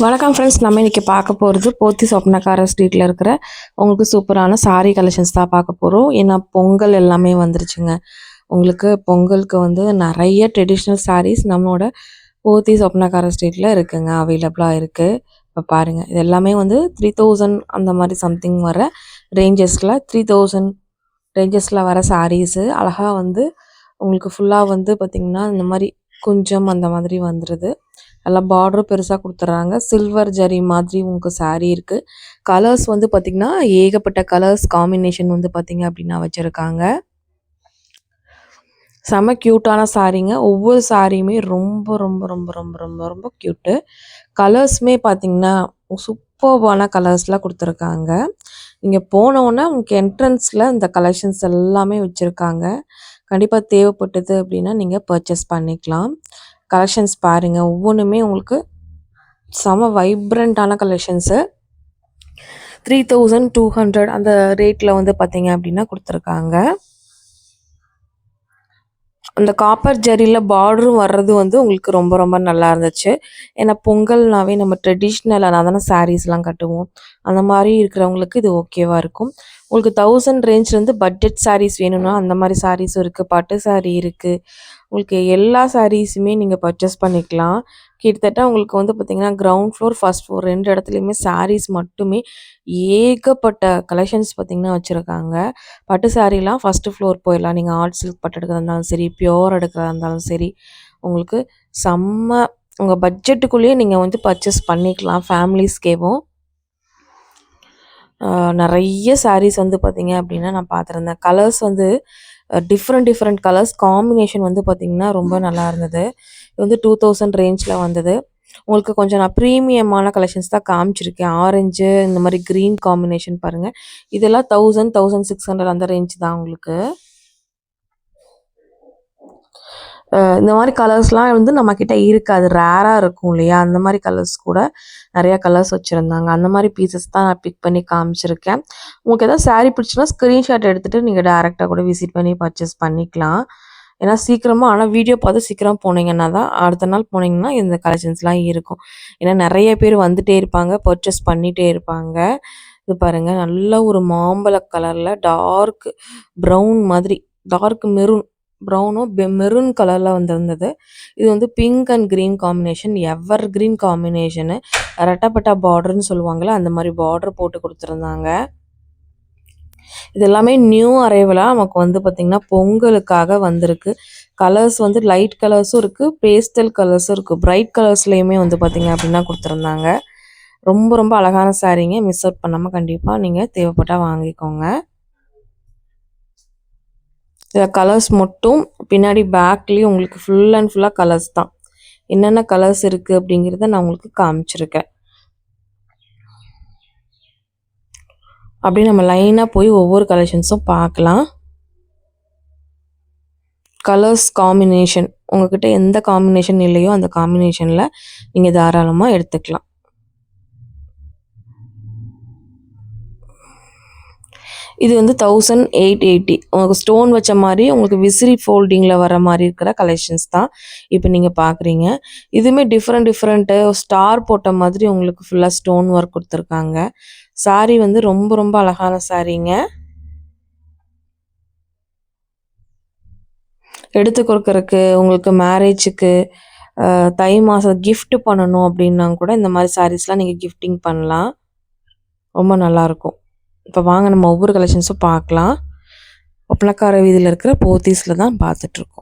வணக்கம் ஃப்ரெண்ட்ஸ், நம்ம இன்றைக்கி பார்க்க போகிறது போத்தி சொப்னக்கார ஸ்ட்ரீட்டில் இருக்கிற உங்களுக்கு சூப்பரான சாரீ கலெக்ஷன்ஸ் தான் பார்க்க போகிறோம். ஏன்னா பொங்கல் எல்லாமே வந்துருச்சுங்க. உங்களுக்கு பொங்கலுக்கு வந்து நிறைய ட்ரெடிஷ்னல் சாரீஸ் நம்மளோட போத்தி சொப்னக்கார ஸ்ட்ரீட்டில் இருக்குங்க, அவைலபிளாக இருக்குது. இப்போ பாருங்கள், இது எல்லாமே வந்து 3000 அந்த மாதிரி சம்திங் வர ரேஞ்சஸில் 3000 ரேஞ்சஸில் வர சாரீஸு அழகாக வந்து உங்களுக்கு ஃபுல்லாக வந்து பார்த்திங்கன்னா இந்த மாதிரி குஞ்சம் அந்த மாதிரி வந்துடுது. நல்லா பார்டரும் பெருசாக கொடுத்துட்றாங்க. சில்வர் ஜரி மாதிரி உங்களுக்கு சாரீ இருக்குது. கலர்ஸ் வந்து பார்த்திங்கன்னா ஏகப்பட்ட கலர்ஸ் காம்பினேஷன் வந்து பார்த்திங்க அப்படின்னா வச்சுருக்காங்க. செம க்யூட்டான சாரீங்க. ஒவ்வொரு சாரியுமே ரொம்ப ரொம்ப ரொம்ப ரொம்ப ரொம்ப ரொம்ப க்யூட்டு. கலர்ஸுமே பார்த்திங்கன்னா சூப்பர்பான கலர்ஸ்லாம் கொடுத்துருக்காங்க. இங்கே போனோன்னே உங்களுக்கு என்ட்ரன்ஸில் இந்த கலெக்ஷன்ஸ் எல்லாமே வச்சுருக்காங்க. கண்டிப்பாக தேவைப்பட்டது அப்படின்னா நீங்கள் பர்ச்சேஸ் பண்ணிக்கலாம். கலெக்ஷன்ஸ் பாருங்கள், ஒவ்வொன்றுமே உங்களுக்கு செம வைப்ரண்ட்டான கலெக்ஷன்ஸு. 3200 அந்த ரேட்டில் வந்து பார்த்தீங்க அப்படின்னா கொடுத்துருக்காங்க. அந்த காப்பர் ஜரியில் பார்டரும் வர்றது வந்து உங்களுக்கு ரொம்ப ரொம்ப நல்லா இருந்துச்சு. ஏன்னா பொங்கல்னாவே நம்ம ட்ரெடிஷ்னலாக தானே சாரீஸ்லாம் கட்டுவோம். அந்த மாதிரி இருக்கிறவங்களுக்கு இது ஓகேவாக இருக்கும். உங்களுக்கு 1000 ரேஞ்ச்லேருந்து பட்ஜெட் சாரீஸ் வேணும்னா அந்த மாதிரி சாரீஸும் இருக்குது. பட்டு சாரீ இருக்குது. உங்களுக்கு எல்லா சாரீஸுமே நீங்கள் பர்ச்சேஸ் பண்ணிக்கலாம். கிட்டத்தட்ட உங்களுக்கு வந்து பார்த்திங்கன்னா கிரவுண்ட் ஃப்ளோர், ஃபஸ்ட் ஃப்ளோர் 2 இடத்துலையுமே சாரீஸ் மட்டுமே ஏகப்பட்ட கலெக்ஷன்ஸ் பார்த்திங்கன்னா வச்சுருக்காங்க. பட்டு சாரீலாம் ஃபஸ்ட்டு ஃப்ளோர் போயிடலாம். நீங்கள் ஆர்ட் சில்க் பட்டு எடுக்கிறதா இருந்தாலும் சரி, பியோர் எடுக்கிறதா இருந்தாலும் சரி, உங்களுக்கு செம்ம உங்கள் பட்ஜெட்டுக்குள்ளேயே நீங்கள் வந்து பர்ச்சேஸ் பண்ணிக்கலாம். ஃபேமிலிஸ்கேவும் நிறைய சாரீஸ் வந்து பார்த்திங்க அப்படின்னா நான் பார்த்துருந்தேன். கலர்ஸ் வந்து டிஃப்ரெண்ட் கலர்ஸ் காம்பினேஷன் வந்து பார்த்திங்கன்னா ரொம்ப நல்லா இருந்தது. இது வந்து 2000 ரேஞ்சில் வந்தது. உங்களுக்கு கொஞ்சம் நான் ப்ரீமியமான கலெக்ஷன்ஸ் தான் காமிச்சிருக்கேன். ஆரஞ்சு இந்த மாதிரி க்ரீன் காம்பினேஷன் பாருங்கள். இதெல்லாம் 1000 1600 அந்த ரேஞ்ச் தான் உங்களுக்கு. இந்த மாதிரி கலர்ஸ்லாம் வந்து நம்மக்கிட்ட இருக்காது, ரேராக இருக்கும் இல்லையா? அந்த மாதிரி கலர்ஸ் கூட நிறையா கலர்ஸ் வச்சுருந்தாங்க. அந்த மாதிரி பீசஸ் தான் நான் பிக் பண்ணி காமிச்சிருக்கேன். உங்களுக்கு எதாவது சாரீ பிடிச்சுன்னா ஸ்க்ரீன்ஷாட் எடுத்துகிட்டு நீங்கள் டேரெக்டாக கூட விசிட் பண்ணி பர்ச்சேஸ் பண்ணிக்கலாம். ஏன்னா சீக்கிரமாக, ஆனால் வீடியோ பார்த்து சீக்கிரம் போனீங்கன்னா தான் அடுத்த நாள் போனீங்கன்னா இந்த கலெக்ஷன்ஸ்லாம் இருக்கும். ஏன்னா நிறைய பேர் வந்துகிட்டே இருப்பாங்க, பர்ச்சேஸ் பண்ணிகிட்டே இருப்பாங்க. இது பாருங்கள், நல்ல ஒரு மாம்பழ கலரில் டார்க் ப்ரௌன் மாதிரி, டார்க் மெரூன் ப்ரௌனோ மெரூன் கலரில் வந்திருந்தது. இது வந்து pink and green combination, ever green காம்பினேஷனு. ரெட்டப்பட்டா பார்டர்னு சொல்லுவாங்கள்ல, அந்த மாதிரி பார்டர் போட்டு கொடுத்துருந்தாங்க. இது எல்லாமே நியூ அரைவலாக நமக்கு வந்து பார்த்திங்கன்னா பொங்கலுக்காக வந்திருக்கு. கலர்ஸ் வந்து லைட் கலர்ஸும் இருக்குது, பேஸ்டல் கலர்ஸும் இருக்குது. பிரைட் கலர்ஸ்லேயுமே வந்து பார்த்திங்க அப்படின்னா கொடுத்துருந்தாங்க. ரொம்ப ரொம்ப அழகான சாரீங்க. மிஸ் அவுட் பண்ணாமல் கண்டிப்பாக நீங்கள் தேவைப்பட்டால் வாங்கிக்கோங்க. இதில் கலர்ஸ் மட்டும் பின்னாடி பேக்லேயும் உங்களுக்கு ஃபுல் அண்ட் ஃபுல்லாக கலர்ஸ் தான். என்னென்ன கலர்ஸ் இருக்குது அப்படிங்கிறத நான் உங்களுக்கு காமிச்சிருக்கேன். அப்படியே நம்ம லைனாக போய் ஒவ்வொரு கலெக்ஷன்ஸும் பார்க்கலாம். கலர்ஸ் காம்பினேஷன் உங்கள்கிட்ட எந்த காம்பினேஷன் இல்லையோ அந்த காம்பினேஷனில் நீங்கள் தாராளமாக எடுத்துக்கலாம். இது வந்து 1880. உங்களுக்கு ஸ்டோன் வச்ச மாதிரி உங்களுக்கு விசிறி ஃபோல்டிங்கில் வர மாதிரி இருக்கிற கலெக்ஷன்ஸ் தான் இப்போ நீங்கள் பார்க்குறீங்க. இதுவுமே டிஃப்ரெண்ட்டு ஸ்டார் போட்ட மாதிரி உங்களுக்கு ஃபுல்லாக ஸ்டோன் ஒர்க் கொடுத்துருக்காங்க. சாரீ வந்து ரொம்ப ரொம்ப அழகான சாரீங்க. எடுத்து கொடுக்கறக்கு, உங்களுக்கு மேரேஜுக்கு, தை மாதம் கிஃப்ட் பண்ணணும் அப்படின்னா கூட இந்த மாதிரி சாரீஸ்லாம் நீங்கள் கிஃப்டிங் பண்ணலாம். ரொம்ப நல்லாயிருக்கும். இப்போ வாங்க நம்ம ஒவ்வொரு கலெக்ஷன்ஸும் பார்க்கலாம். ஒப்பனக்கார வீதியில் இருக்கிற போத்தீஸில் தான் பார்த்துட்ருக்கோம்.